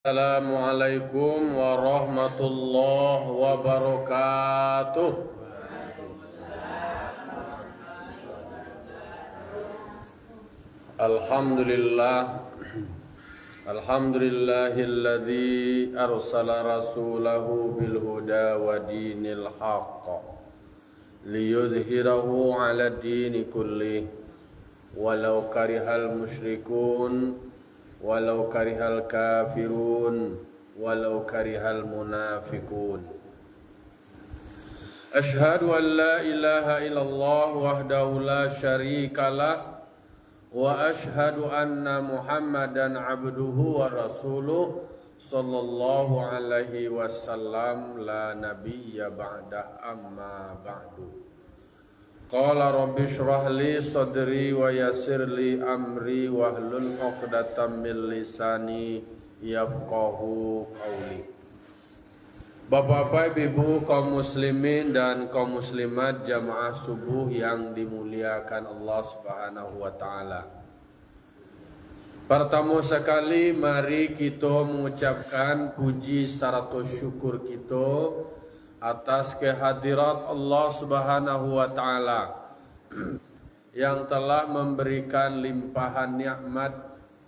Assalamualaikum warahmatullahi wabarakatuh. Alhamdulillah. Alhamdulillahilladzi arsala rasulahu bil huda wa dinil haqq liyudhhirahu 'ala dini kullih walau karihal musyrikun walau karihal kafirun walau karihal munafiqun. Asyhadu an la ilaha illallah wahdahu la syarikalah wa asyhadu anna Muhammadan abduhu wa rasuluh sallallahu alaihi wasallam la nabiyya ba'dah amma ba'du. Qala rabbi shrah li sadri wa yassir li amri wahlul 'uqdatam min lisani yafqahu qawli. Bapak-bapak, Ibu, kaum muslimin dan kaum muslimat jamaah subuh yang dimuliakan Allah Subhanahu wa taala. Pertama sekali mari kita mengucapkan puji serta syukur kita atas kehadirat Allah Subhanahu wa taala yang telah memberikan limpahan nikmat,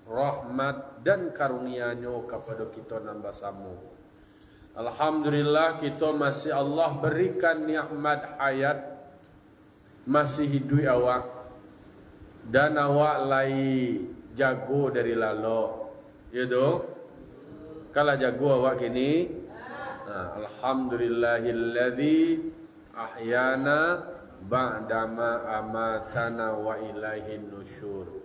rahmat dan karunia-Nya kepada kita nambah samu. Alhamdulillah kita masih Allah berikan nikmat hayat, masih hidup awak dan awak lai jago dari lalo. Ya doh. Kalau jago awak kini alhamdulillahilladzi ahyana ba'dama amatana wa ilaihin nusyur.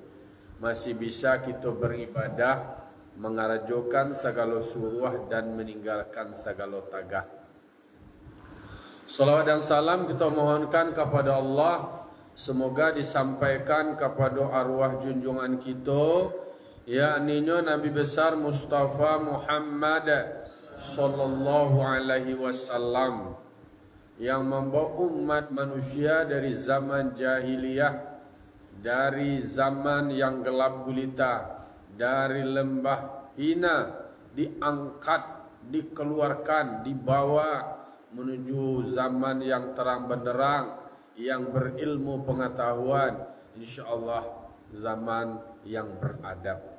Masih bisa kita beribadah, mengarajokan segala suruh dan meninggalkan segala tagah. Salawat dan salam kita mohonkan kepada Allah, semoga disampaikan kepada arwah junjungan kita, yakni Nabi besar Mustafa Muhammad sallallahu alaihi wasallam, yang membawa umat manusia dari zaman jahiliyah, dari zaman yang gelap gulita, dari lembah hina, diangkat, dikeluarkan, dibawa menuju zaman yang terang benderang, yang berilmu pengetahuan, insyaallah zaman yang beradab.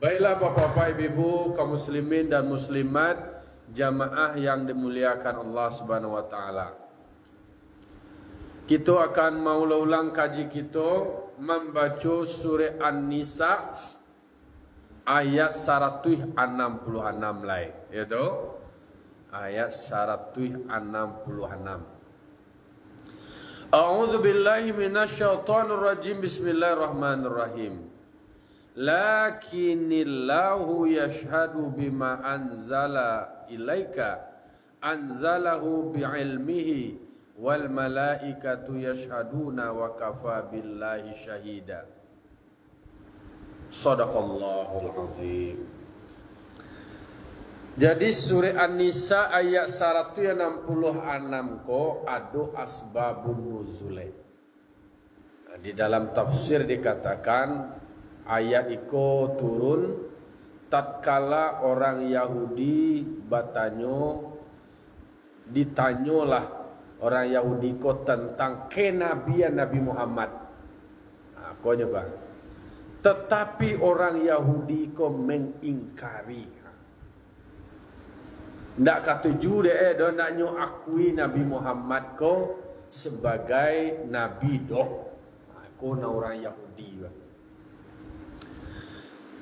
Baiklah bapak-bapak, ibu-ibu, kaum muslimin dan muslimat, jamaah yang dimuliakan Allah Subhanahu wa taala. Kita akan ulang kaji kita membaca surah An-Nisa ayat 166 lai, yaitu ayat 166. A'udzu billahi minasyaitonir rajim. Bismillahirrahmanirrahim. Lakinillahu yashhadu bima anzala ilaika anzalahu bi'ilmihi wal malaikatu yashhaduna wa kafa billahi syahida. Shadaqallahul azim. Jadi surah An-Nisa ayat 166 ko adu asbabun nuzule. Di dalam tafsir dikatakan ayat itu turun tatkala orang Yahudi ditanyalah orang Yahudi ko tentang kenabian Nabi Muhammad. Kau nyoba. Tetapi orang Yahudi ko mengingkari. Ndak katuju deh do nak nyo akui Nabi Muhammad ko sebagai nabi doh. Ko na orang Yahudi ba.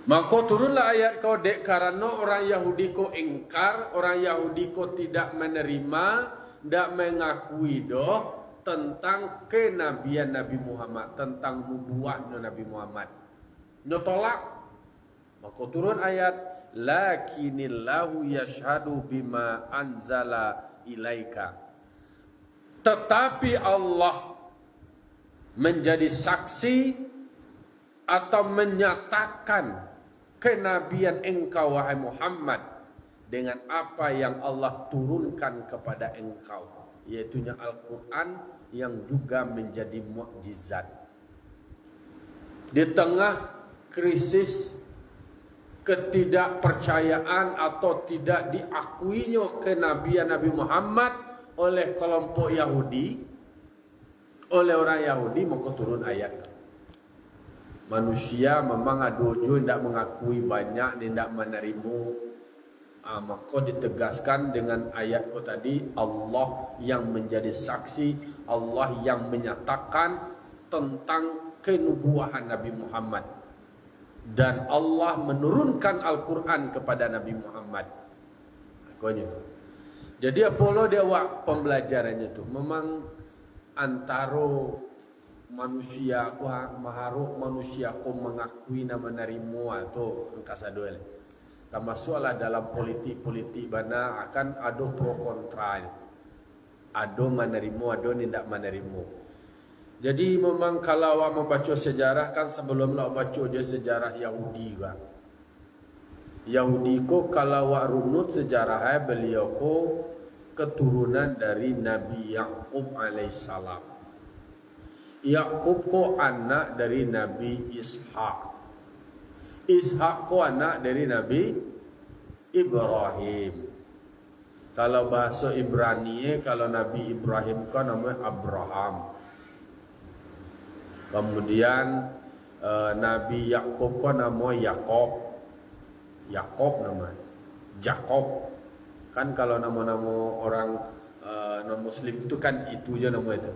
Maka turunlah ayat kau dek karena orang Yahudi ko ingkar, orang Yahudi ko tidak menerima, tidak mengakui doh tentang kenabian Nabi Muhammad, tentang nubuahnya Nabi Muhammad. Notolak. Maka turun ayat lakinillahu yashhadu bima anzala ilaika. Tetapi Allah menjadi saksi atau menyatakan kenabian engkau wahai Muhammad dengan apa yang Allah turunkan kepada engkau, yaitu Al-Quran yang juga menjadi mukjizat. Di tengah krisis ketidakpercayaan atau tidak diakuinya kenabian Nabi Muhammad oleh kelompok Yahudi, oleh orang Yahudi, maka turun ayat. Manusia memang adujo tidak mengakui banyak, tidak menerima. Maka ditegaskan dengan ayat tadi, Allah yang menjadi saksi, Allah yang menyatakan tentang kenubuahan Nabi Muhammad. Dan Allah menurunkan Al-Quran kepada Nabi Muhammad. Jadi apolo dia wak pembelajarannya tu memang antara manusia ku maharuk manusia ku mengakui nama nerimo tu angkasa dua. Termasuklah dalam politik bana akan ada pro kontra. Ada menerima, ada tidak menerima. Jadi memang kalau awak membaca sejarah kan sebelum awak baca dia sejarah Yahudi kan. Yahudi ko kalau awak runut sejarah beliau ko keturunan dari Nabi Yakub alaihissalam. Yakub ko anak dari Nabi Ishak. Ishak ko anak dari Nabi Ibrahim. Kalau bahasa Ibrani, kalau Nabi Ibrahim ko namanya Abraham. Kemudian Nabi Yakub ko namanya Yakob. Yakob namanya. Jakob. Kan kalau nama-nama orang non muslim itu kan itu aja nama itu.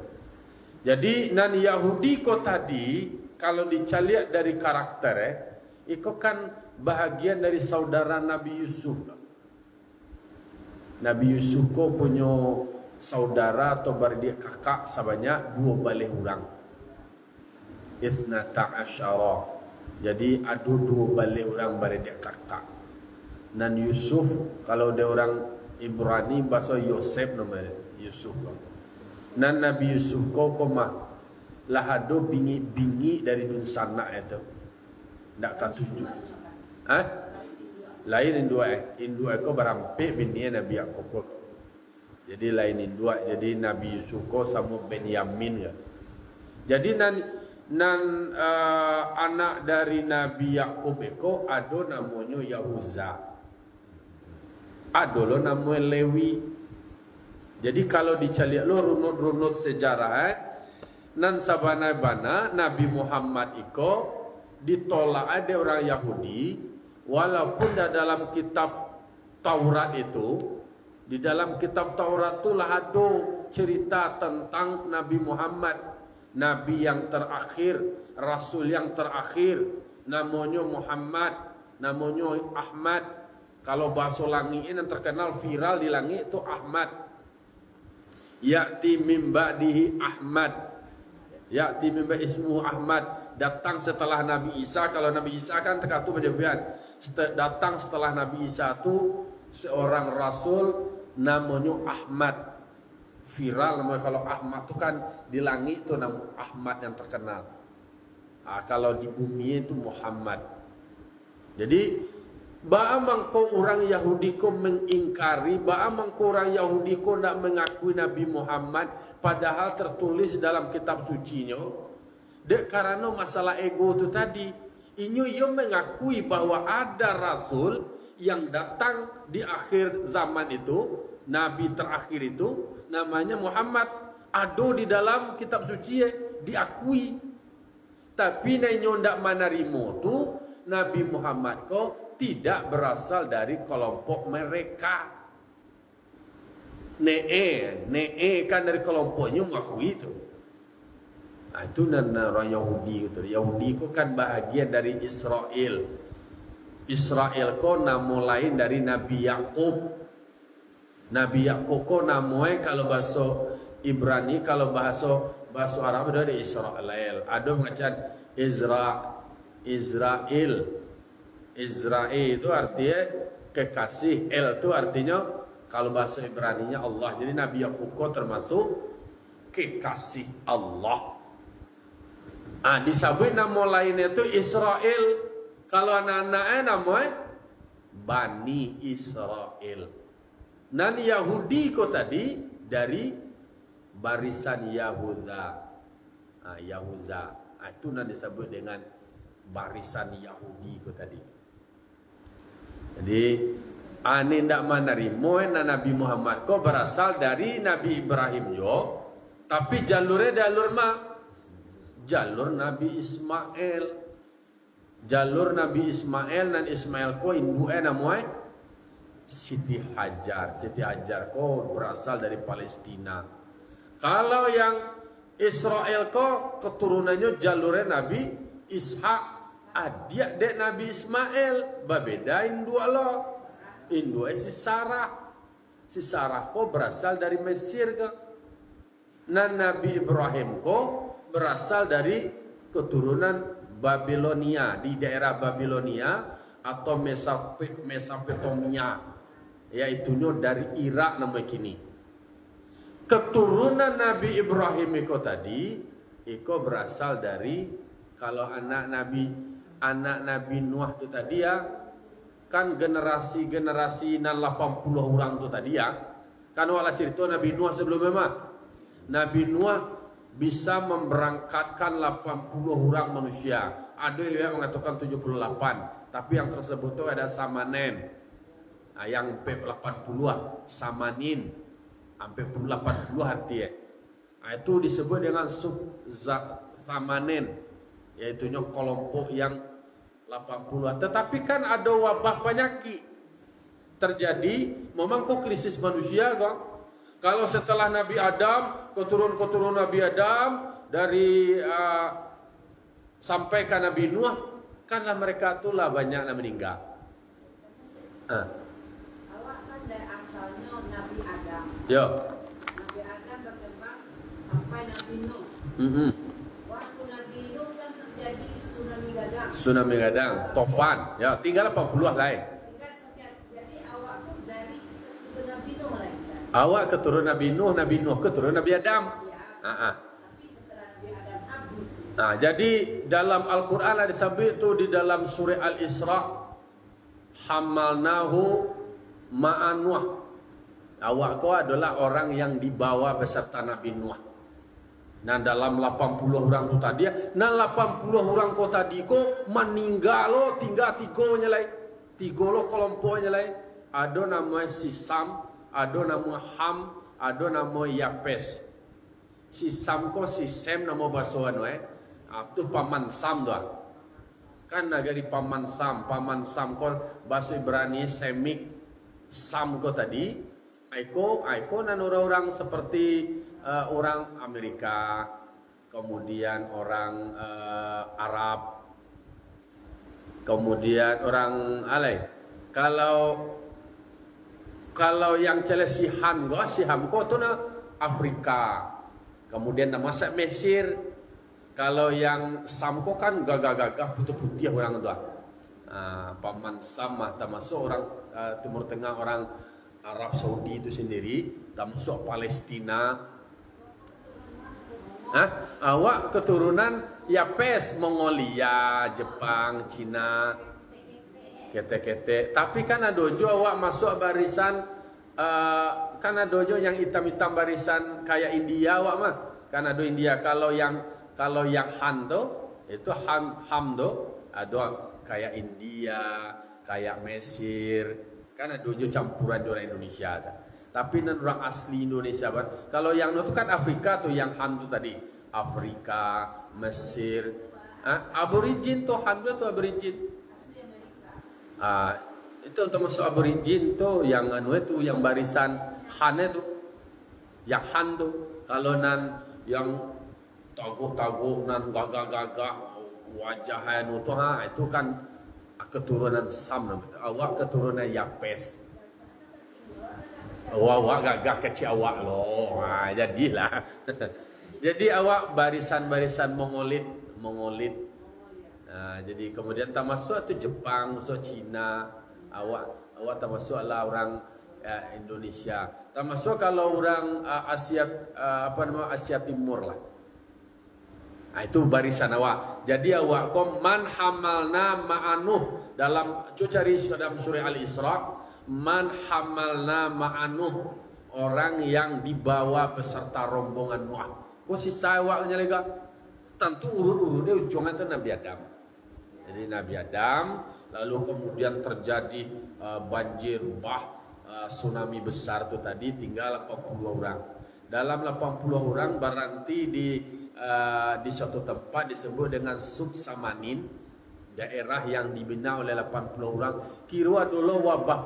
Jadi nan Yahudi ko tadi kalau dicaliak dari karakter itu kan bahagian dari saudara Nabi Yusuf. Nabi Yusuf ko punya saudara atau berdia kakak sebanyak 2 balih orang. Ithnata asyara. Jadi ada 2 balih orang berdia kakak. Dan Yusuf kalau dia orang Ibrani bahasa Yosef namanya Yusuf. Dan Nabi Yusuf ko mah lahado bingi dari dun sana itu. Ndak ketujuh. Lain indua ko barampe bini Nabi Yakub. Jadi lain indua. Jadi Nabi Yusuf ko sama Benyamin ya. Jadi anak dari Nabi Yakub ko ada namanya Yahuza. Ada lo namanya Lewi. Jadi kalau dicari lo runut sejarah nan sabana bana Nabi Muhammad iko ditolak ada orang Yahudi walaupun dalam kitab Taurat itu di dalam kitab Taurat itu lah ada cerita tentang Nabi Muhammad, Nabi yang terakhir, Rasul yang terakhir, namanya Muhammad, namanya Ahmad. Kalau bahasa langit yang terkenal viral di langit itu Ahmad. Ya'ti min ba'dihi Ahmad. Ya'ti min ba'dihi ismuhu Ahmad. Datang setelah Nabi Isa. Kalau Nabi Isa kan terkatu berlebihan. Datang setelah Nabi Isa itu seorang rasul namanya Ahmad. Viral namanya. Kalau Ahmad itu kan di langit itu nama Ahmad yang terkenal. Kalau di bumi itu Muhammad. Jadi baamang ko orang Yahudi ko mengingkari, baamang ko orang Yahudi ko nak mengakui Nabi Muhammad padahal tertulis dalam kitab sucinya. Dek karena masalah ego itu tadi, inyo yo mengakui bahwa ada rasul yang datang di akhir zaman itu, nabi terakhir itu namanya Muhammad. Ada di dalam kitab suci diakui. Tapi inyo ndak menerima tu Nabi Muhammad ko tidak berasal dari kelompok mereka. Nee kan dari kelompoknya mengakui itu. Itu orang Yahudi gitu. Yahudi itu kan bahagian dari Israel. Israel ko nama lain dari Nabi Yakub. Nabi Yakub ko namanya kalau bahasa Ibrani, kalau bahasa Arab dari Israel. Ada mengatakan Israel. Israel itu artinya kekasih, El itu artinya kalau bahasa Ibraninya Allah. Jadi Nabi Yakub termasuk kekasih Allah. Disebut nama lainnya itu Israel. Kalau anak-anaknya namanya Bani Israel. Dan Yahudi tadi dari barisan Yahuda. Yahuda. Itu disebut dengan barisan Yahudi tadi. Jadi ane ndak menerima Nabi Muhammad ko berasal dari Nabi Ibrahim yo, tapi jalurnya jalur Nabi Ismail. Jalur Nabi Ismail dan Ismail ko indue namanya Siti Hajar. Siti Hajar ko berasal dari Palestina. Kalau yang Israel ko keturunannya jalurnya Nabi Ishak, adik dek Nabi Ismail, bebedain dua lo. Indue si Sarah. Si Sarah ko berasal dari Mesir ke. Dan Nabi Ibrahim ko berasal dari keturunan Babilonia, di daerah Babilonia atau Mesopotamia, yaitu dari Irak namanya kini. Keturunan Nabi Ibrahim itu tadi, itu berasal dari kalau anak Nabi Nuh itu tadi ya, kan generasi 80 orang itu tadi ya, kan wala cerita Nabi Nuh sebelumnya mah, Nabi Nuh bisa memberangkatkan 80 orang manusia. Ada yang mengatakan 78, tapi yang tersebut itu ada Samanen. Nah, yang 80 Samanin sampai 80 artinya. Nah, itu disebut dengan Samanen, yaitu kelompok yang 80. Tetapi kan ada wabah penyakit terjadi, memang kok krisis manusia kok. Kalau setelah Nabi Adam, keturunan Nabi Adam dari sampai ke Nabi Nuh, kanlah mereka itulah banyak yang meninggal. Awak kan dari asalnya Nabi Adam. Yo. Nabi Adam berkembang sampai Nabi Nuh. Waktu Nabi Nuh kan terjadi tsunami gadang. Tsunami gadang, Tofan. Ya, tinggal 80 lain. Jadi awak pun dari keturunan Nabi Nuh lagi kan? Awak keturunan Nabi Nuh keturunan Nabi Adam. Ya. Tapi setelah Nabi Adam habis. Nah, jadi dalam Al-Quran ada disebut itu di dalam surah Al-Isra, hamalnahu ma'an Nuh. Awak kau adalah orang yang dibawa beserta Nabi Nuh. Nah, dalam 80 orang itu tadi, 80 orang kau tadi kau meninggal lo, tinggal 3 nyelai. 3 lo kelompoknya lain. Ada namanya si Sam, ada nama Ham, ada nama Yapes. Si Sam ko si Sem nama basuhan itu paman Sam doa. Kan negeri paman Sam ko bahasa Ibrani Semik Sam ko tadi. Aiko nan orang-orang seperti orang Amerika, kemudian orang Arab, kemudian orang alay. Kalau yang cele si Ham ko tu na Afrika. Kemudian nama Mesir. Kalau yang Samko kan gagah-gagah putih-putih orang tua. Paman Sam termasuk orang Timur Tengah, orang Arab Saudi itu sendiri, termasuk Palestina. Awak keturunan Yapes, Mongolia, Jepang, Cina, kete-kete. Tapi kan ada juga awak masuk barisan, kan ada juga yang hitam-hitam barisan kayak India awak mah. Kan ada India. Kalau yang Han tuh, itu Ham tuh, ada kayak India, kayak Mesir. Kan ada juga campuran orang Indonesia. Tapi nan orang asli Indonesia kan. Kalau yang itu kan Afrika tuh, yang Han tuh tadi. Afrika, Mesir. Aborigin tuh Han tuh aborigin. Itu termasuk aborigin tuh yang itu yang barisan Han itu. Yang Han tuh. Kalau nan yang taguk-taguk nan gagah-gagah wajahnya itu kan keturunan Sam. Awak keturunan Yapes. Awak gagah kecil awak loh. Jadilah. Jadi awak barisan-barisan Mongolit. Jadi kemudian termasuk itu Jepang, so Cina. Awak termasuklah orang Indonesia. Termasuk kalau orang Asia Timur lah. Itu barisan awak. Jadi awak man hamalna ma'anuh dalam cari dalam surah Al-Isra, man hamalna ma'anuh, orang yang dibawa beserta rombongan Nuh. Kok sisa awaknya lega? Tentu urut-urutnya ujungnya itu Nabi Adam. Jadi Nabi Adam lalu kemudian terjadi banjir tsunami besar itu tadi, tinggal 80 orang. Dalam 80 orang berhenti di suatu tempat disebut dengan Subsamanin, daerah yang dibina oleh 80 orang. Kira dulu wabah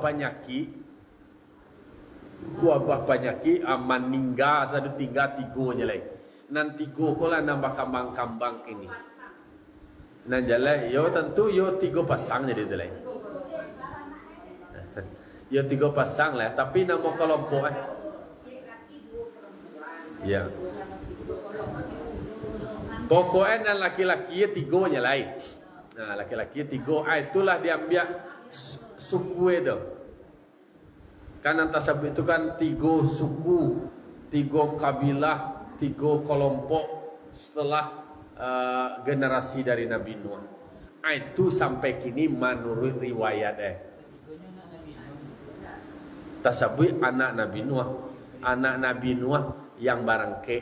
penyakit meninggal satu tiga nya lagi. Nanti tiga lah nambah kambang-kambang ini. Nah jalan, yo tentu yo 3 pasang jadi itu lagi. Yo 3 pasang lah, tapi nama kelompok ya. Pokoknya laki-laki 3 nya lain. Nah laki-laki 3, itulah diambil suku itu. Kan antasab itu kan 3 suku, 3 kabilah, 3 kelompok setelah generasi dari Nabi Nuh. Itu sampai kini menurut riwayat tasabui anak Nabi Nuh yang barangke.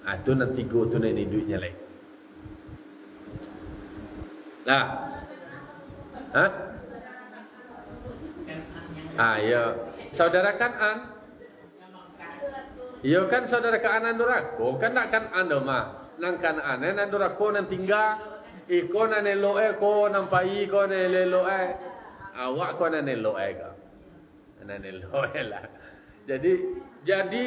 Itu nanti go tu nanti duitnya lagi. Nah, ya, saudara Kanan. Yo kan saudara Kanan Durako, kan nak kan ando mah. Nang Kanan nan Durako nan tinggal. Iko nan eloe ko nampai ko nan eloe. Awak ko nan eloe ka. Nan eloe lah. Jadi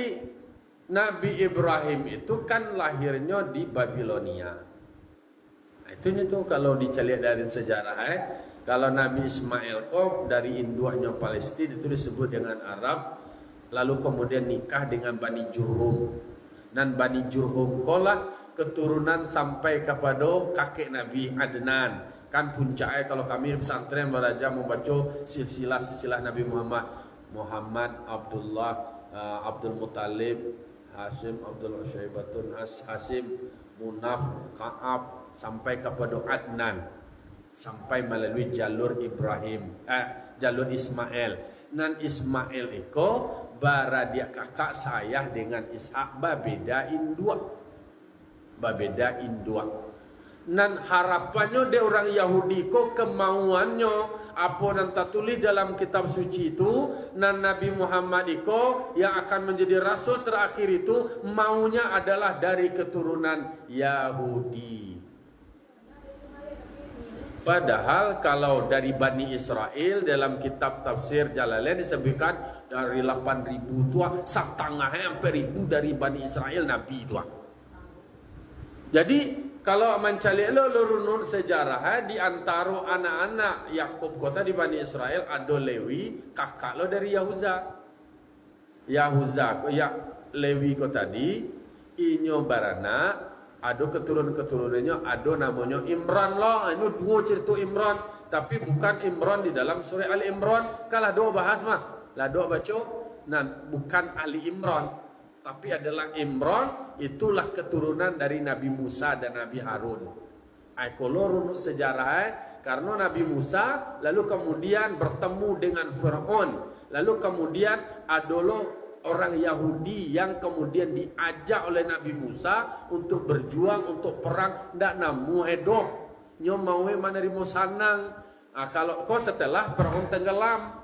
Nabi Ibrahim itu kan lahirnya di Babilonia. Itunya tuh kalau dicari dari sejarah kalau Nabi Ismail kok dari induannya Palestina itu disebut dengan Arab, lalu kemudian nikah dengan Bani Jurhum, dan Bani Jurhum kolah keturunan sampai kepada kakek Nabi Adnan. Kan puncaknya kalau kami pesantren belajar membaca silsilah Nabi Muhammad, Abdullah, Abdul Muttalib, Hashim, Abdul Syaibatun, Hasim, Munaf, Ka'ab sampai kepada Adnan, sampai melalui jalur jalur Ismail. Dan Ismail itu baradia kakak saya dengan Ishak babeda indua. Dan harapannya de orang Yahudi ko kemauannya apa yang tertulis dalam kitab suci itu, dan Nabi Muhammad itu yang akan menjadi rasul terakhir itu maunya adalah dari keturunan Yahudi. Padahal kalau dari Bani Israel dalam kitab tafsir Jalalain disebutkan dari 8.000 tua, setengahnya hampir 1.000 dari Bani Israel Nabi tua. Jadi kalau mencari runut sejarah di antara anak-anak Yakub kota di Bani Israel ada Lewi, kakak lo dari Yahuza. Lewi kota tadi inyo barana ada keturunan-keturunannya, ada namanya Imran loh. Ini 2 cerita Imran, tapi bukan Imran di dalam surah Ali Imran. Kalau doa bahas mah, lah doa baca, nah bukan Ali Imran, tapi adalah Imran. Itulah keturunan dari Nabi Musa dan Nabi Harun. Kalau runut sejarah, karena Nabi Musa lalu kemudian bertemu dengan Fir'aun, lalu kemudian adalah orang Yahudi yang kemudian diajak oleh Nabi Musa untuk berjuang, untuk perang, ndak namu hidup nyomawe menerima sanang. Kalau kau setelah perang tenggelam,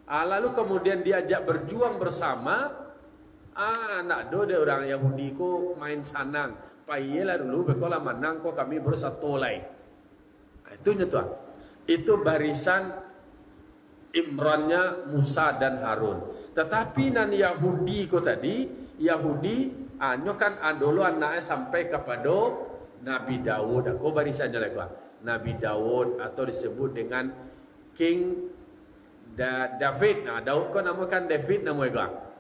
lalu kemudian diajak berjuang bersama. Nak do de orang Yahudi ko main sanang, payelah dulu bekola menang ko kami bersatu lagi. Itu nyetua. Itu barisan Imrannya Musa dan Harun. Tetapi nan Yahudi ko tadi, Yahudi anyo kan adolo anaknya sampai kepada Nabi Daud. Aku barisannya lagi Nabi Daud atau disebut dengan King David. Nah, Daud ko namakan David namanya.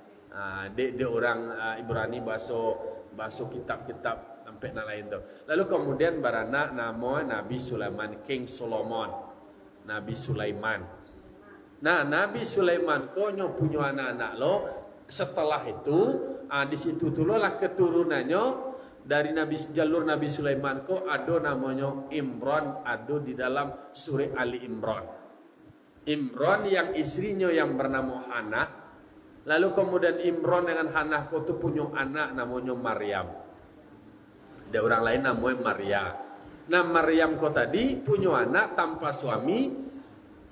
De orang Ibrani bahasa kitab-kitab sampai na lain tu. Lalu kemudian beranak nama Nabi Sulaiman, King Solomon, Nabi Sulaiman. Nah, Nabi Sulaiman konyo punya anak-anak lo. Setelah itu, di situ dulu lah keturunannya dari jalur Nabi Sulaiman ko ada namanya Imran, ada di dalam surah Ali Imran. Imran yang istrinya yang bernama Hannah. Lalu kemudian Imran dengan Hannah ko tu punya anak namanya Maryam. Ada orang lain namanya Maria. Nah Maryam ko tadi punya anak tanpa suami,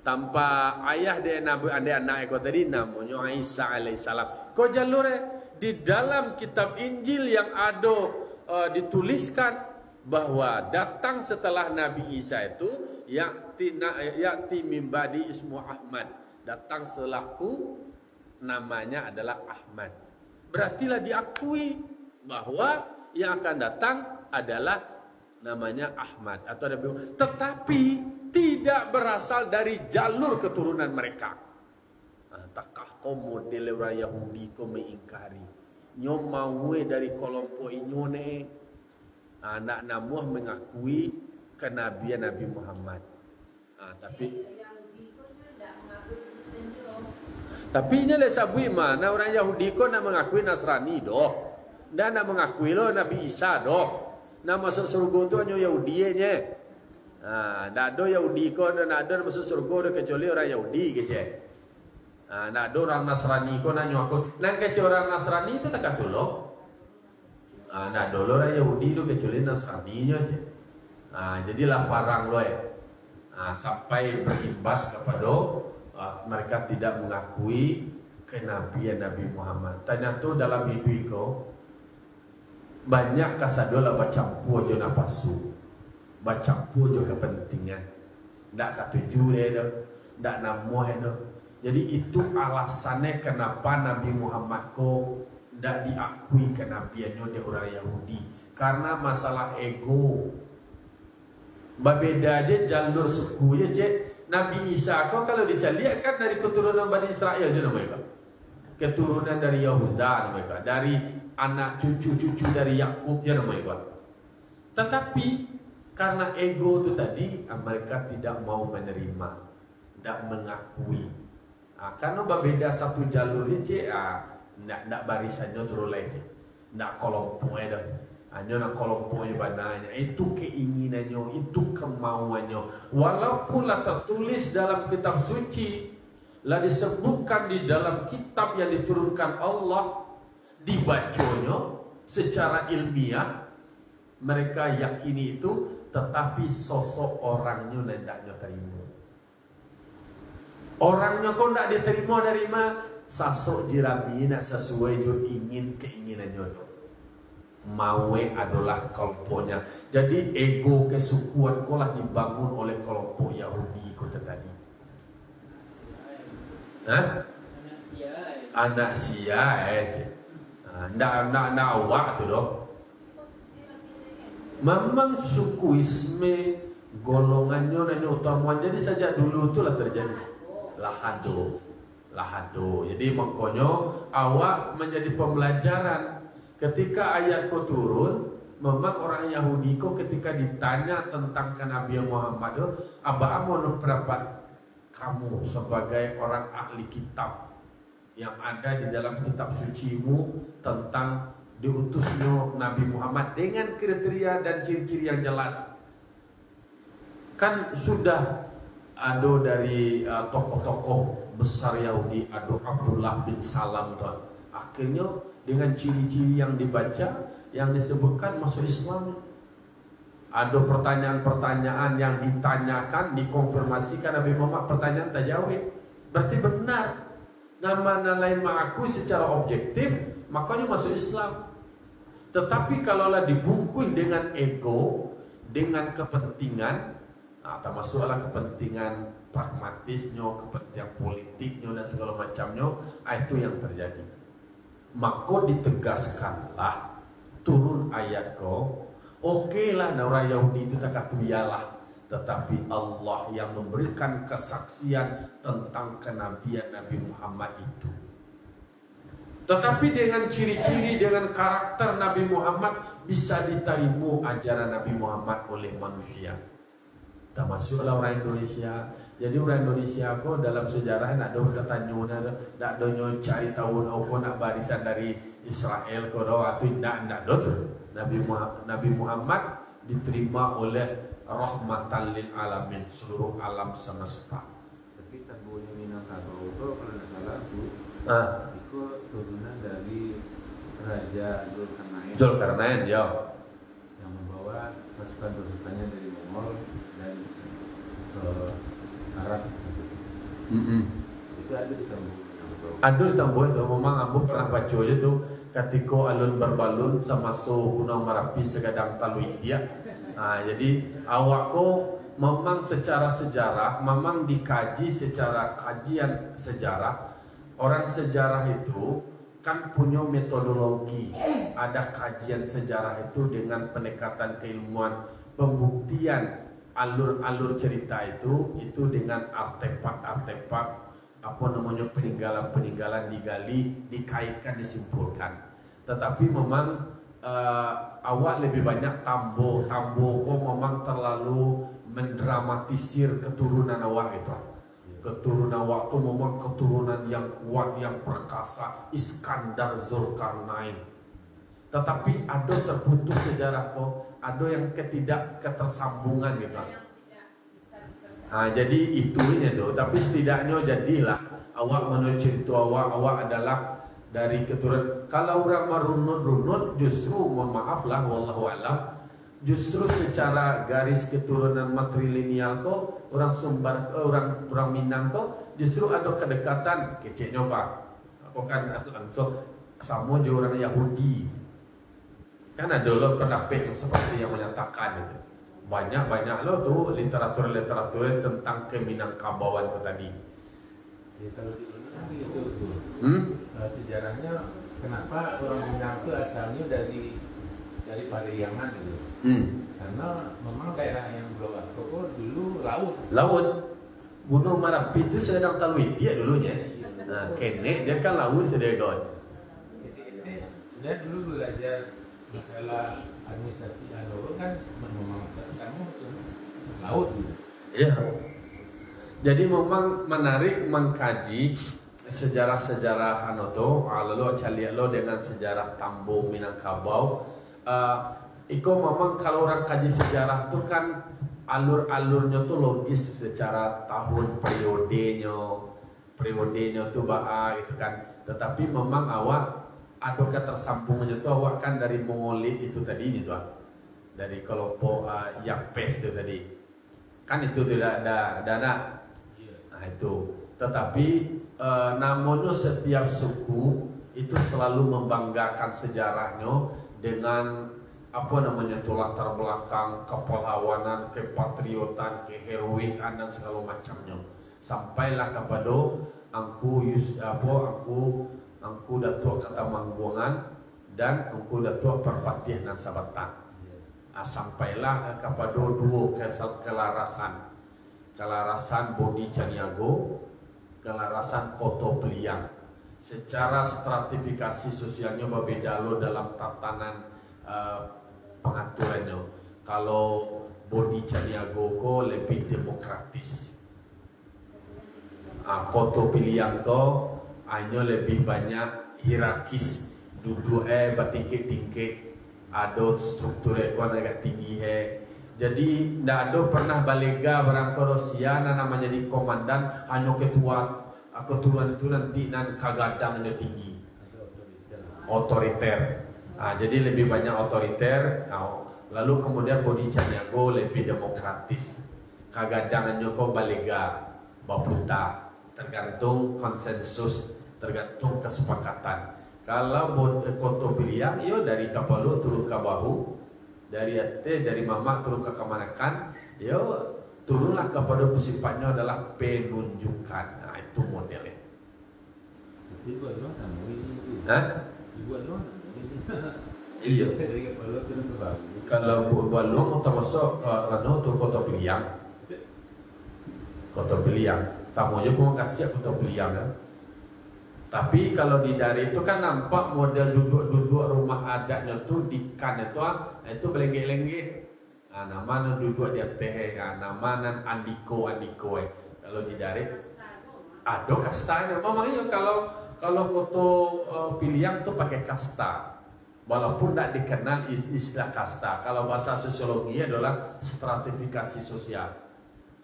tanpa ayah dia nabi anak ko tadi namanya Isa alaihissalam. Ko jalure di dalam kitab Injil yang ada dituliskan bahwa datang setelah Nabi Isa itu ya'ti min ba'di ismu Ahmad, datang selaku namanya adalah Ahmad. Berartilah diakui bahwa yang akan datang adalah namanya Ahmad atau Nabi, tetapi tidak berasal dari jalur keturunan mereka. Takah kau model orang Yahudi kau mengingkari nyom mau dari kelompok inyone anak namuh mengakui kenabian Nabi Muhammad. Tapi nya le sabui mana orang Yahudi ko nak mengakui Nasrani doh. Dan nak mengakui lo Nabi Isa doh. Nak masuk surga tu hanya Yahudi nya. Ndak ada Yahudi ko nak ada masuk surga kecuali orang Yahudi kece. Ndak ada orang Nasrani ko nak nyaku. Nang kecuali orang Nasrani itu tak dulu. Ndak ada orang Yahudi tu kecuali Nasrani nya je. Jadilah parang lo sampai berimbas kepada mereka tidak mengakui kenabian Nabi Muhammad. Tanya tu dalam hidup ko banyak kasadola bacampu jo napasu, bacampu jo kepentingan, ndak katuju dia, ndak namuh dia. Jadi itu alasannya kenapa Nabi Muhammad ko ndak diakui kenabiannya di orang Yahudi, karena masalah ego. Berbeda aja jalur suku je. Nabi Isa kau kalau dicaliak kan dari keturunan Bani Israel je namanya Pak. Keturunan dari Yahuda namanya Pak. Dari anak cucu-cucu dari Yakub je namanya Pak. Tetapi karena ego itu tadi mereka tidak mau menerima, tidak mengakui. Karena berbeda satu jalur je, tidak barisannya terulai je, tidak kelompok dah. Hanya nak kelompok ibadahnya, itu keinginannya, itu kemauannya. Walaupun lah tertulis dalam kitab suci, lah disebutkan di dalam kitab yang diturunkan Allah, dibacanya secara ilmiah, mereka yakini itu, tetapi sosok orangnya hendaknya terima. Orangnya kok tidak diterima dari mana? Sosok jirami nak sesuai jo keinginannya. Mawe adalah kelompoknya. Jadi ego kesukuan kolah dibangun oleh kelompok Yahudi kota tadi. Anak sia aja. Ndak awak tu doh. Memang sukuisme golongannya nanya utama. Jadi sejak dulu itulah terjadi lahado. Jadi makanya awak menjadi pembelajaran. Ketika ayat ko turun, memang orang Yahudi ko ketika ditanya tentang kenabian Muhammad, apa mau pendapat kamu sebagai orang ahli kitab yang ada di dalam kitab sucimu tentang diutusnya Nabi Muhammad dengan kriteria dan ciri-ciri yang jelas. Kan sudah ada dari tokoh-tokoh besar Yahudi, ada Abdullah bin Salam tuh. Akhirnya dengan ciri-ciri yang dibaca, yang disebutkan masuk Islam. Ada pertanyaan-pertanyaan yang ditanyakan, dikonfirmasikan Nabi Muhammad, pertanyaan tak jawab. Berarti benar. Nama lain mengakui secara objektif, makanya masuk Islam. Tetapi kalaulah dibungkus dengan ego, dengan kepentingan, termasuklah kepentingan pragmatisnya, kepentingan politiknya dan segala macamnya, itu yang terjadi. Maka ditegaskanlah turun ayat ko, lah orang Yahudi itu tak katuyalah, tetapi Allah yang memberikan kesaksian tentang kenabian Nabi Muhammad itu. Tetapi dengan ciri-ciri, dengan karakter Nabi Muhammad bisa diterima ajaran Nabi Muhammad oleh manusia. Termasuklah orang Indonesia. Jadi orang Indonesia kok dalam sejarah nak dong tertanya, nak dong cari tahu apa nak barisan dari Israel kok atau tidak dong. Nabi Muhammad diterima oleh rahmatan lil alamin, seluruh alam semesta. Tapi tabunya Minangkabau itu kalau tidak salah itu turunan dari Raja Zulkarnain. Zulkarnain ya. Yang membawa pasukan-pasukannya dari Arab. Itu ada di Tambun. Ada di Tambun itu memang aku pernah baca aja tuh ketika alun berbalun sama Gunung Merapi segadang talui dia. Jadi awakku memang secara sejarah memang dikaji secara kajian sejarah. Orang sejarah itu kan punya metodologi. Ada kajian sejarah itu dengan pendekatan keilmuan, pembuktian alur-alur cerita itu dengan artefak-artefak peninggalan-peninggalan digali, dikaitkan, disimpulkan. Tetapi memang awak lebih banyak tambo kok memang terlalu mendramatisir keturunan awak itu. Keturunan awak itu memang keturunan yang kuat, yang perkasa, Iskandar Zulkarnain. Tetapi ada terputus sejarah kok, ada yang ketersambungan gitu. Jadi itunya tuh. Tapi setidaknya jadilah awak menurut cerita awak adalah dari keturunan. Kalau orang merunut justru mohon maaf lah, wallahu alam, justru secara garis keturunan matrilineal kok orang Sumbar, orang Minang kok justru ada kedekatan kecilnya Pak. Aku kan langsung sama juga orang Yahudi. Kan ada loh pendapat yang seperti yang menyatakan itu. Banyak loh tuh literatur tentang Keminangkabauan itu tadi. Ya, kalau di Minang itu sejarahnya kenapa orang Minang itu asalnya dari Pariangan gitu. Karena memang daerah yang Pulau Koko dulu laut. Gunung Merapi itu sedang talui dia dulunya. Kene dia kan laut sedegon. Dia dulu belajar masalah administrasi kan memang sama laut gitu. Iya. Jadi memang menarik mengkaji sejarah-sejarah lalu cari lo dengan sejarah Tambo Minangkabau. Iko memang kalau orang kaji sejarah tuh kan alur-alurnya tuh logis secara tahun periodenya tuh gitu kan. Tetapi memang awak ada ketersambungannya tuh awak kan dari Mongolit itu tadi gitu, dari kelompok Yapes itu tadi kan itu tidak ada dana. Itu tetapi namun setiap suku itu selalu membanggakan sejarahnya dengan tuh latar belakang kepahlawanan, kepatriotan, keheroikan dan segala macamnya. Sampailah kepada angku datuk kata Mangguangan dan angku datuk Perpatian dan Sabatan. Sampailah kepada dua kelarasan Bodi Caniago, kelarasan Koto Beliang. Secara stratifikasi sosialnya berbeda lo dalam tatanan pengaturannya. Kalau Bodi Caniago ko lebih demokratis, Koto Beliang ko hanya lebih banyak hierarkis, duduk bertingkat-tingkat, ada strukturnya kuan agak tinggi Jadi tidak ada pernah balega berangkorosia namanya jadi komandan hanya ketua keturunan itu nanti nan kagadangnya tinggi, otoriter. Jadi lebih banyak otoriter. Lalu kemudian Bodi Caniago lebih demokratis, kagadangnya kok balega, baputa, tergantung konsensus, tergantung kesepakatan. Kalau Koto Beliang, dari Kapalo turun ke bahu, dari mama turun ke kemanakan, turunlah kepada sifatnya adalah penunjukan. Nah itu modelnya. Dibuat doang sama ini. Dibuat doang. Iya. Dari Kapalo turun ke bahu. Kalau buat doang termasuk tuh Koto Beliang. Koto Beliang. Sama aja gua kasih Koto Beliang kan. Tapi kalau di dari itu kan nampak model duduk-duduk rumah adatnya tuh di kan itu belengge-lengge. Nama duduk di atas, nama andiko. Kalau di dari ada kastanya. Memangnya kalau foto Beliang tuh pakai kasta. Walaupun tidak dikenal istilah kasta. Kalau bahasa sosiologi adalah stratifikasi sosial.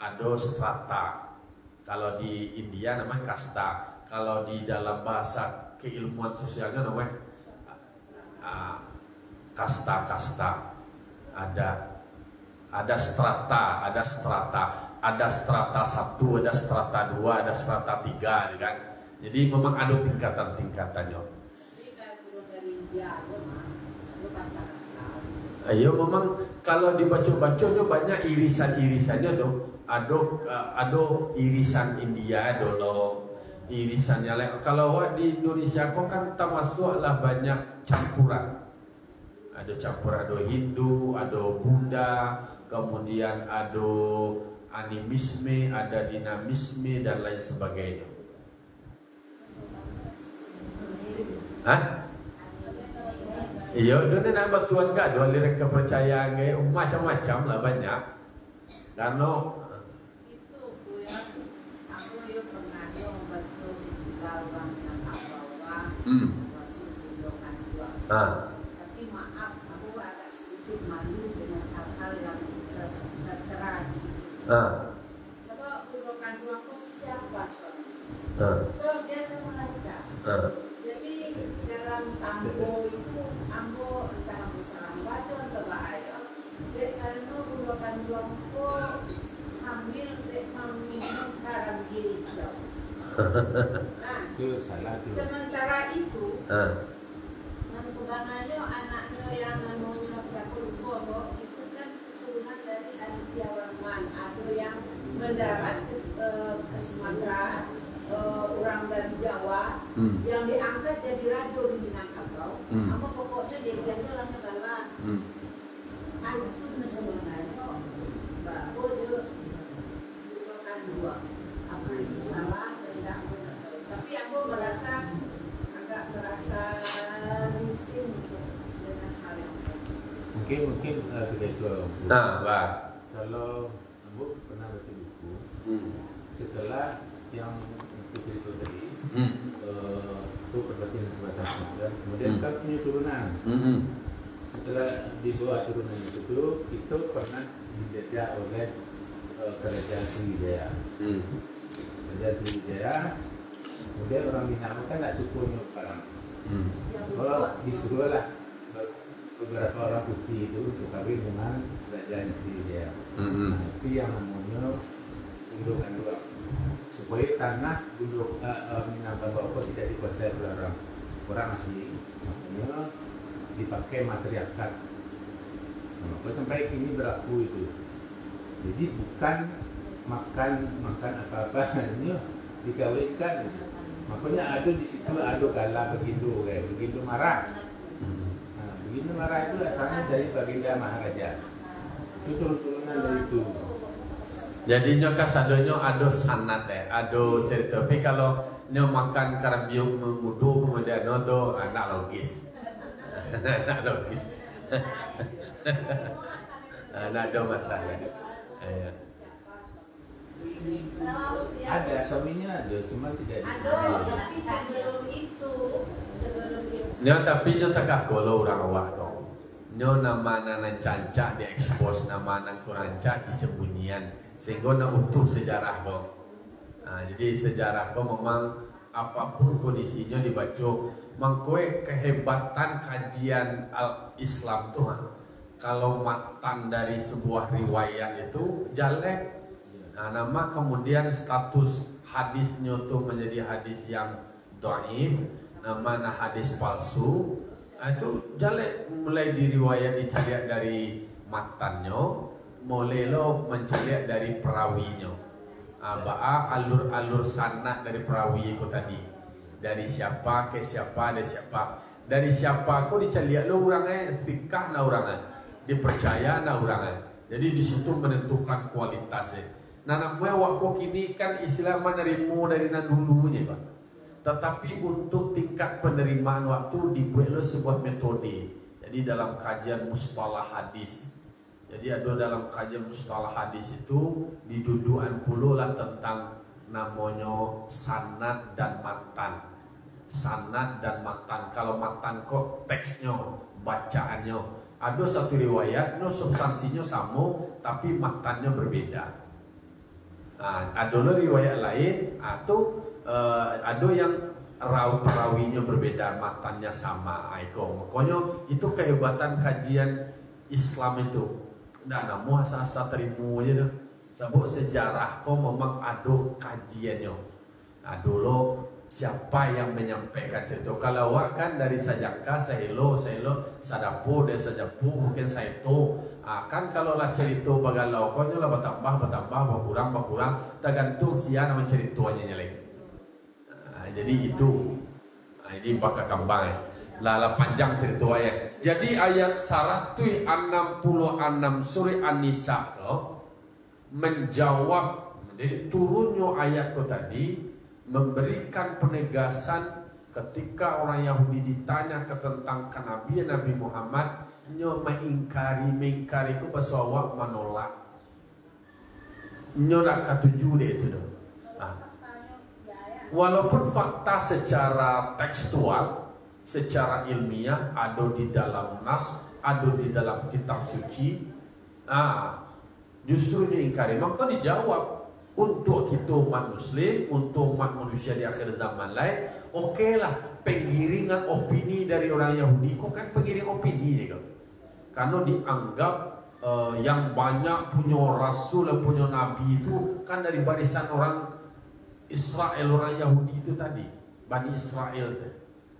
Ada strata. Kalau di India namanya kasta. Kalau di dalam bahasa keilmuan sosialnya namanya kasta. Ada ada strata, ada strata, ada strata 1, ada strata 2, ada strata 3, kan? Jadi memang ada tingkatan-tingkatannya. Ayo, memang kalau dibaca-bacanya banyak irisan-irisannya tuh. Ada irisan India dulu, irisannya lain. Kalau di Indonesia kok kan termasuklah banyak campuran. Ada campuran, ada Hindu, ada Buddha, kemudian ada animisme, ada dinamisme dan lain sebagainya. Hah? Iya, dia nak batuan gak ada lirik kepercayaan kayak macam-macam lah banyak. Karena tapi maaf, aku agak sedikit malu dengan hal-hal yang tertera. Sebab budokan dua aku siapa suami? Tahu dia mereka. Jadi dalam Ambo itu, Ambo entah Ambo Salam Bajo atau Bahaya, dia karena budokan dua aku hamil dia meminum garam giri hijau. Nah, Itu salah tuh. sementara itu, dan sebenarnya anaknya yang namanya siapa lupa kok, itu kan keturunan dari Aditya Warman. Ada yang mendarat ke Sumatera, orang dari Jawa, yang diangkat jadi raja di Minangkabau. Apa pokoknya dia jalan ke dalam. Itu sebenarnya bahwa dia bukan dua. Apa itu salah? Tidak. Tapi aku agak merasa risih dengan hal yang Mungkin kita ke kalau Ambo pernah baca buku setelah yang cerita tadi itu perhatian sebatas dan kemudian kan punya turunan. Setelah dibawa turunan itu pernah dijajah oleh kerajaan Sriwijaya. Kerajaan Sriwijaya, kemudian orang Minang kan tak suka barang. Disuruhlah beberapa orang putih itu untuk kawin dengan kerajaan Sriwijaya. Nah, itu yang namanya gundukan dua, supaya tanah gunduk Minangkabau tidak dikuasai oleh orang asing. Makanya dipakai materi akad. Maka sampai kini berlaku itu. Jadi bukan makan apa-apa, hanya dikawinkan. Makanya ada di situ ada gala Begindo, kayak Begindo marah. Nah, Begindo marah itu asalnya dari Baginda Maharaja. Itu turun-turunan dari itu. Jadi nyoka sadonyo ada sanat ada cerita. Tapi kalau nyo makan karambiung mudu kemudian noto anak logis. Anak logis. Anak do mata ya. Ada suaminya ada, cuma tidak ada, tapi sebelum itu nyo tapi nyo takah kolo orang awak kau. Nyo nama nan cancak diekspos, nama nan kurancak disembunyian sehingga nak utuh sejarah kau. Nah, jadi sejarah kau memang apapun kondisinya dibaca. Mangkoe kehebatan kajian al-Islam tuh kalau matan dari sebuah riwayat itu jelek. Nah, nama kemudian status hadisnya tuh menjadi hadis yang dhaif, nama hadis palsu. Itu jelek, mulai diriwayat dicariak dari matannya, mulai lo mencariak dari perawinya. Alur-alur sanad dari perawi itu tadi. Dari siapa ke siapa, dari siapa. Dari siapa kok dicariak lo orangnya fikah na orangnya, dipercaya na orangnya. Jadi di situ menentukan kualitasnya. Nah, namanya waktu kini kan Islam menerima dari dulunya, Pak. Tetapi untuk tingkat penerimaan waktu dibuat sebuah metode. Jadi dalam kajian mustalah hadis. Jadi ada dalam kajian mustalah hadis itu didudukan puluh lah tentang namanya sanad dan matan. Sanad dan matan. Kalau matan kok teksnya, bacaannya. Ada satu riwayat, no substansinya sama, tapi matannya berbeda. Nah, ada riwayat lain atau ada yang perawinya berbeda, matannya sama. Makanya itu kehebatan kajian Islam itu. Dah namu asa-asa terimu aja dah. Sebab sejarah kau memang ada kajiannya. Nah dulu siapa yang menyampaikan cerita? Kalau awak kan dari sajaka, sahelo, sadapo, dari sajapu, mungkin saito. Kan kalau lah cerita bagalau, kau lah berkurang, tergantung siapa yang ceritanya nyelek. Jadi itu, ini bakal kambang. Lala panjang ceritanya. Jadi ayat 166 surah An-Nisa menjawab, jadi turunnya ayat itu tadi memberikan penegasan ketika orang Yahudi ditanya tentang kenabian Nabi Muhammad, nyo mengingkari ku pesawat menolak, nyo nak katuju deh itu dong. Walaupun fakta secara tekstual, secara ilmiah ada di dalam nas, ada di dalam kitab suci, justru diingkari. Maka dijawab, untuk kita umat muslim, untuk umat manusia di akhir zaman lain, oke lah, penggiringan opini dari orang Yahudi, kok kan penggiring opini nih kan? Karena dianggap yang banyak punya rasul dan punya nabi itu kan dari barisan orang Israel, orang Yahudi itu tadi, Bani Israel.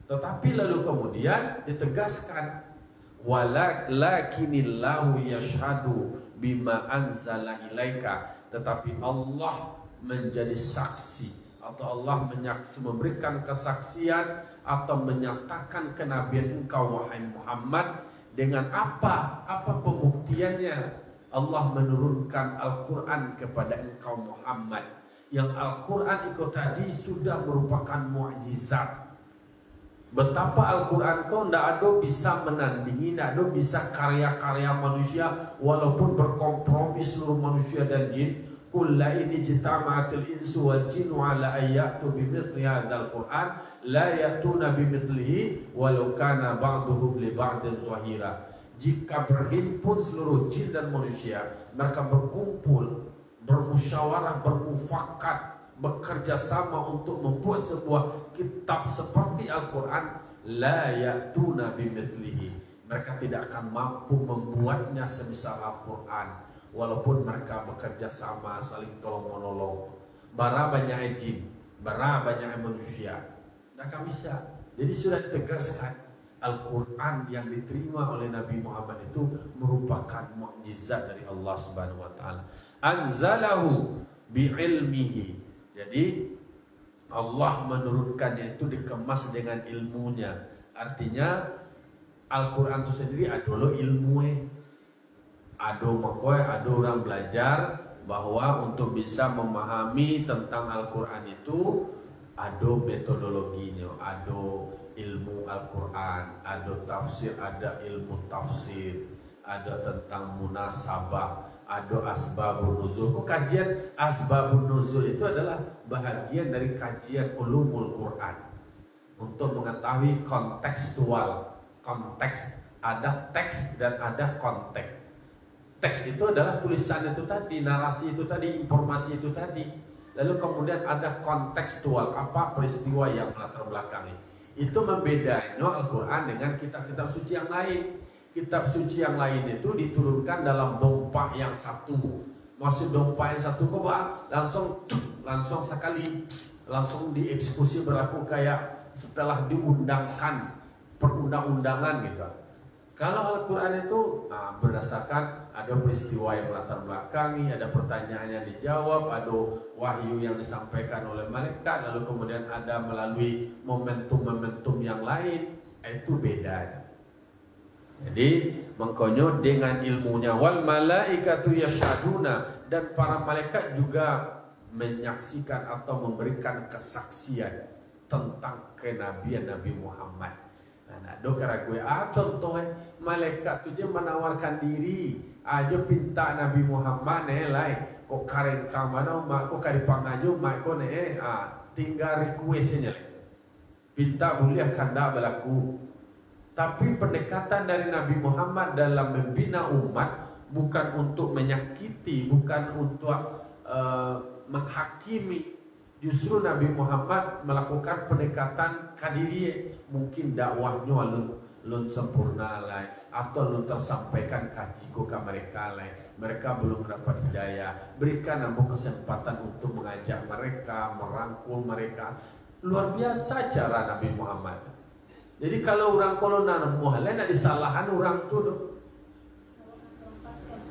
Tetapi lalu kemudian ditegaskan, walakinillahu yashhadu bima anzala ilaika, tetapi Allah menjadi saksi atau Allah memberikan kesaksian atau menyatakan kenabian engkau wahai Muhammad dengan apa pembuktiannya? Allah menurunkan Al-Quran kepada engkau Muhammad, yang Al-Quran itu tadi sudah merupakan mukjizat. Betapa Al-Quran kau tidak ada bisa menandingi, tidak ada bisa karya-karya manusia, walaupun berkompromi seluruh manusia dan jin. Kulla ini jitama'atil insu wal jinu ala ayyatu bimithli hadzal Qur'an la yatuna bimithlihi walau kana ba'duhum li ba'din zahira. Jika berhimpun seluruh jin dan manusia, mereka berkumpul, bermusyawarah, bermufakat, bekerja sama untuk membuat sebuah kitab seperti Al-Quran, la ya'tuna bimithlihi, mereka tidak akan mampu membuatnya semisal Al-Quran, walaupun mereka bekerja sama, saling tolong menolong. Bara banyak jin, bara banyak manusia, tidak akan bisa. Jadi sudah ditegaskan, Al-Quran yang diterima oleh Nabi Muhammad itu merupakan mukjizat dari Allah Subhanahu wa taala. Anzalahu bi'ilmihi. Jadi Allah menurunkannya itu dikemas dengan ilmunya. Artinya Al-Quran itu sendiri adalah ilmunya. Ada orang belajar bahwa untuk bisa memahami tentang Al-Quran itu ada metodologinya, ada ilmu Al-Quran, ada tafsir, ada ilmu tafsir, ada tentang munasabah, ada asbabun nuzul. Kajian asbabun nuzul itu adalah bahagian dari kajian ulumul Quran untuk mengetahui kontekstual. Konteks, ada teks dan ada konteks. Teks itu adalah tulisan itu tadi, narasi itu tadi, informasi itu tadi. Lalu kemudian ada kontekstual, apa peristiwa yang melatar belakangi. Itu membedanya Al-Quran dengan kitab-kitab suci yang lain. Kitab suci yang lain itu diturunkan dalam dompak yang satu. Maksud dompak yang satu kok langsung sekali, langsung dieksekusi berlaku kayak setelah diundangkan perundang-undangan gitu. Kalau Al-Quran itu berdasarkan ada peristiwa yang melatar belakangi, ada pertanyaan yang dijawab, ada wahyu yang disampaikan oleh malaikat, lalu kemudian ada melalui momentum-momentum yang lain, itu beda. Jadi mengkonyo dengan ilmunya, wal malaikatu yashaduna, dan para malaikat juga menyaksikan atau memberikan kesaksian tentang kenabian Nabi Muhammad. Nah, dokter gue contohnya malaikat tu dia menawarkan diri, aja pinta Nabi Muhammad lain, kok karen kamana mak kok kari pangajo mak kok tinggal requestnya pinta boleh kanda berlaku. Tapi pendekatan dari Nabi Muhammad dalam membina umat bukan untuk menyakiti, bukan untuk menghakimi. Justru Nabi Muhammad melakukan pendekatan kadiriyah. Mungkin dakwahnya lun sempurna lai atau lun tersampaikan kajiku ke mereka lai, mereka belum dapat hidayah, berikan ambo kesempatan untuk mengajak mereka, merangkul mereka. Luar biasa cara Nabi Muhammad. Jadi kalau orang kolonan muhalai nak disalahan orang tu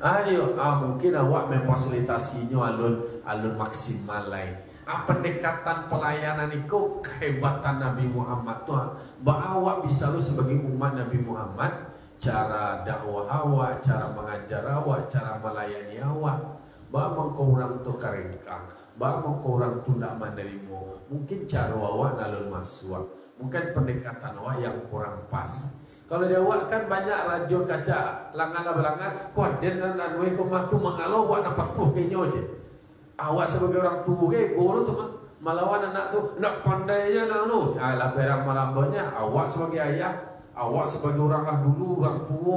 ayo, mungkin awak memfasilitasinya alun maksimal lain. Pendekatan pelayanan itu kehebatan Nabi Muhammad tuh. Bahwa awak bisa lu sebagai umat Nabi Muhammad, cara dakwah awak, cara mengajar awak, cara melayani awak. Bahwa mengkau orang tu karengkang, bahwa mengkau orang tu nak menerima. Mungkin cara awak nalun masuk, mungkin pendekatan awak yang kurang pas. Kalau dia awak kan banyak radio kaca langan-langan, kuaden dan anwe komatu mengalau awak dapat tuh kenyo je. Awak sebagai orang tua, guru tu malawan anak tu nak pandainya nak nu. Lah perang malambanya awak sebagai ayah, awak sebagai orang lah dulu orang tua,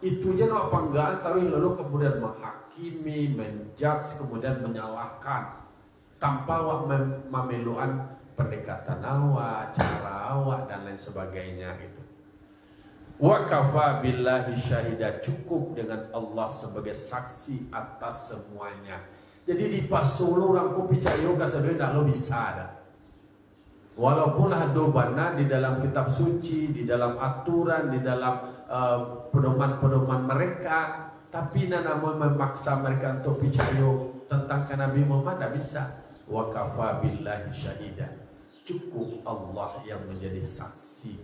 itu je nak panggaan tapi lalu kemudian menghakimi, menjudge, kemudian menyalahkan tanpa awak memelukan pendekatan awak, cara awak dan lain sebagainya itu. Wa kafa billahi syahida, cukup dengan Allah sebagai saksi atas semuanya. Jadi di pasulu orang kopi cayo kasadoi tak lo bisa ada. Walaupun ada bana di dalam kitab suci, di dalam aturan, di dalam pedoman-pedoman mereka, tapi namun memaksa mereka untuk percaya tentang Nabi Muhammad tak bisa. Wa kafa billahi syahida, cukup Allah yang menjadi saksi,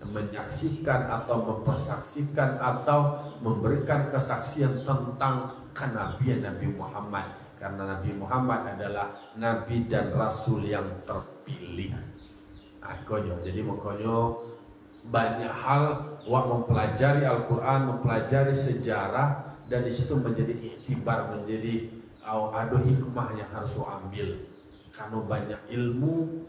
menyaksikan atau mempersaksikan atau memberikan kesaksian tentang kenabian Nabi Muhammad. Karena Nabi Muhammad adalah Nabi dan Rasul yang terpilih. Jadi makanya banyak hal wak mempelajari Al-Quran, mempelajari sejarah, dan di situ menjadi iktibar, menjadi ada hikmah yang harus ambil. Karena banyak ilmu,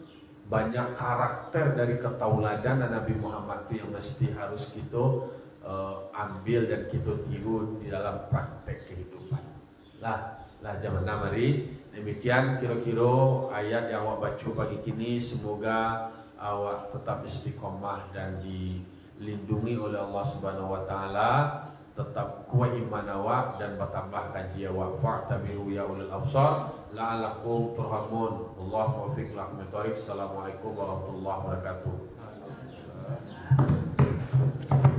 banyak karakter dari ketauladanan Nabi Muhammad itu yang mesti harus kita ambil dan kita tiru di dalam praktek kehidupan. Lah zaman mari demikian kira-kira ayat yang awak baca pagi kini. Semoga awak tetap istiqomah dan dilindungi oleh Allah Subhanahu wa taala, tetap kuat iman awak dan bertambah kaji awak. Fa'tabiru ya ulil absar la'alakum turhamun. Allahu muwaffiq ila aqwamit thoriq. Assalamualaikum warahmatullahi wabarakatuh.